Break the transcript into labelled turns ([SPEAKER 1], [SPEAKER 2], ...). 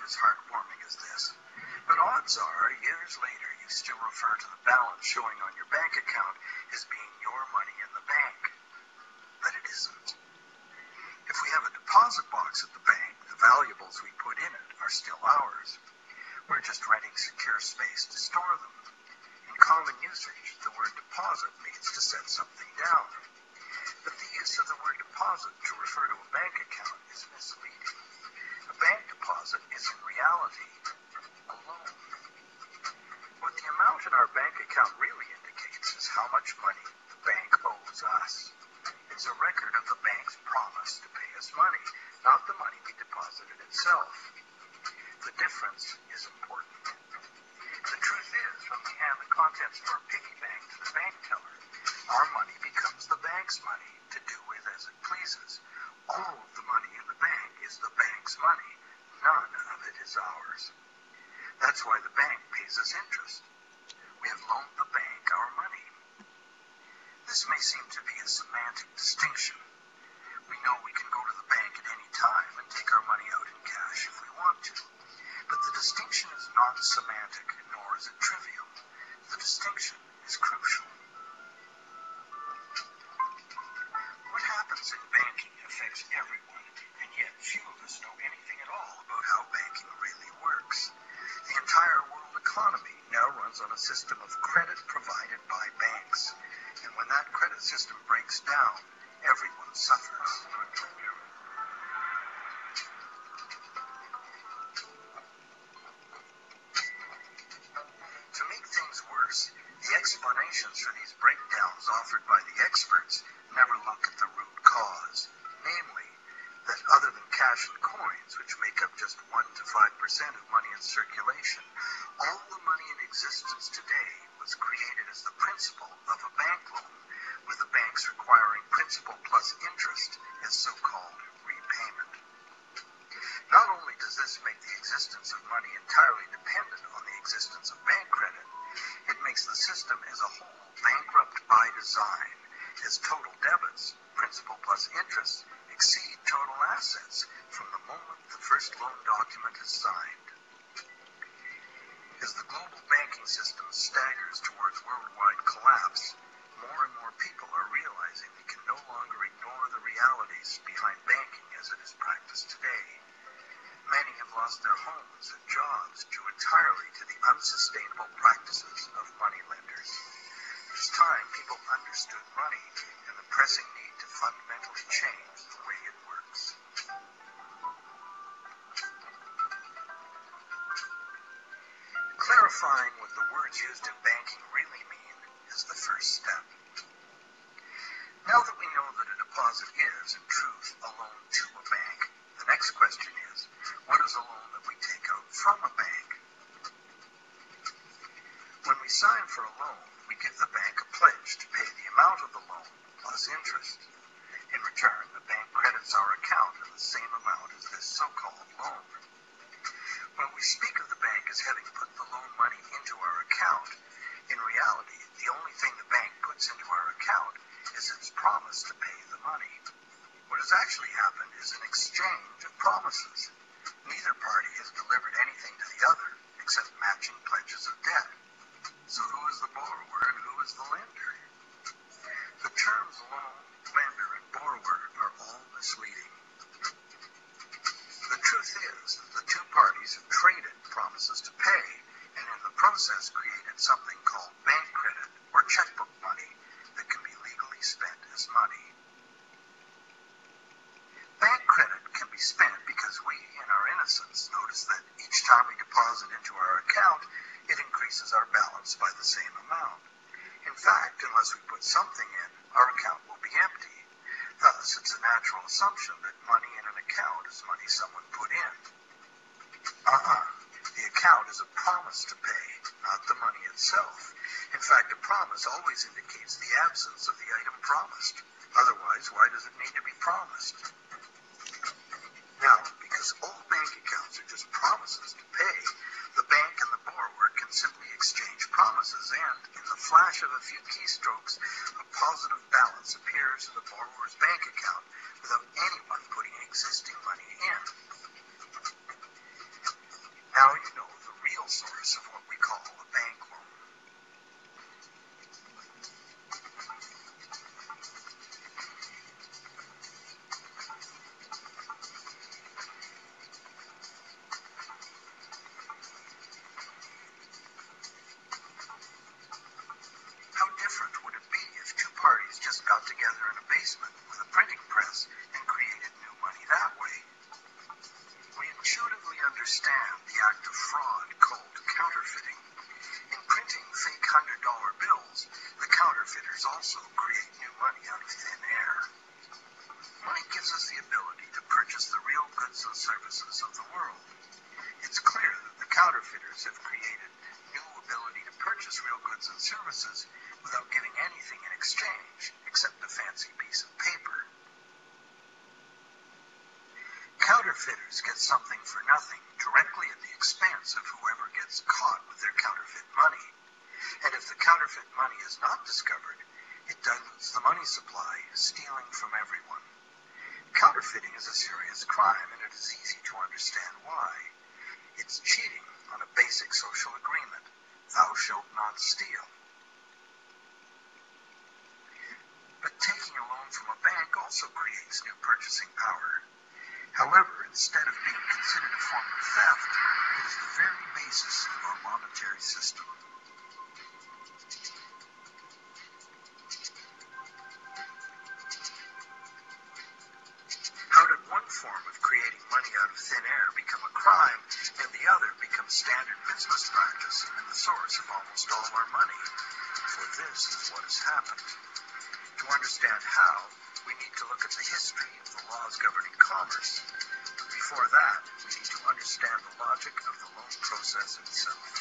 [SPEAKER 1] as heartwarming as this, but odds are, years later, you still refer to the balance showing on your bank account as being your money in the bank. But it isn't. If we have a deposit box at the bank, the valuables we put in it are still ours. We're just renting secure space to store them. In common usage, the word deposit means to set something down. But the use of the word deposit to refer to a bank account is misleading. A bank deposit is in reality a loan. What the amount in our bank account really indicates is how much money the bank owes us. It's a record of the bank's promise to pay us money, not the money we deposited itself. The difference is important. The truth is, when we hand the contents of our piggy bank to the bank teller, our money becomes the bank's money to do with as it pleases. All of the money in the bank is the bank's money. None of it is ours. That's why the bank pays us interest. We have loaned the bank our money. This may seem to be a semantic distinction. We know we can go to the bank at any time and take our money out in cash if we want to. But the distinction is not semantic, nor is it trivial. The distinction is crucial. What happens in banking affects everyone, and yet few of us know anything at all about how banking really works. The entire world economy now runs on a system of credit provided by banks, and when that credit system breaks down, everyone suffers. To make things worse, the explanations for these breakdowns offered by the experts never look at the root cause, namely, that other than cash and coins, which make up just 1 to 5% of money in circulation, all the money in existence today was created as the principal of a bank loan, with the banks requiring principal plus interest as so-called repayment. Not only does this make the existence of money entirely dependent on the existence of bank credit, it makes the system as a whole bankrupt by design, as total debits, principal plus interest, exceed total assets from the moment the first loan document is signed. As the global banking system staggers towards worldwide collapse, more and more people are realizing they can no longer ignore the realities behind banking as it is practiced today. Many have lost their homes and jobs due entirely to the unsustainable practices of moneylenders. It's time people understood money and the pressing need to fundamentally change the way it works. Clarifying what the words used in banking really mean is the first step. Now that we know that a deposit is, in truth, a loan to a bank, the next question is, what is a loan that we take out from a bank? When we sign for a loan, we give the bank a pledge to pay the amount of the loan plus interest. In return, the bank credits our account in the same amount as this so-called loan. When we speak of the bank as having put the loan money into our account, in reality, the only thing the bank puts into our account is its promise to pay the money. What has actually happened is an exchange of promises. Neither party has delivered anything to the other except matching pledges of debt. So who is the borrower and who is the lender? The terms loan, lender, and borrower are all misleading. The truth is that the two parties have traded promises to pay, and in the process created something called bank credit or checkbook money that can be legally spent as money. Bank credit can be spent because we, in our innocence, notice that each time we deposit into our account, it increases our balance by the same amount. In fact, unless we put something in, our account will be empty. Thus, it's a natural assumption that money in an account is money someone put in. The account is a promise to pay, not the money itself. In fact, a promise always indicates the absence of the item promised. Otherwise, why does it need to be promised? Now, because all bank accounts are just promises to pay, the bank and the borrower can simply exchange promises and, in the flash of a few keystrokes, a positive balance appears in the borrower's bank account without anyone putting existing money in. directly at the expense of whoever gets caught with their counterfeit money. And if the counterfeit money is not discovered, it dilutes the money supply, stealing from everyone. Counterfeiting is a serious crime, and it is easy to understand why. It's cheating on a basic social agreement, thou shalt not steal. But taking a loan from a bank also creates new purchasing power. However, instead of being considered a form of theft, it is the very basis of our monetary system. How did one form of creating money out of thin air become a crime, and the other become standard business practice and the source of almost all our money? For this is what has happened. To understand how, we need to look at the history of the laws governing commerce. But before that, we need to understand the logic of the loan process itself.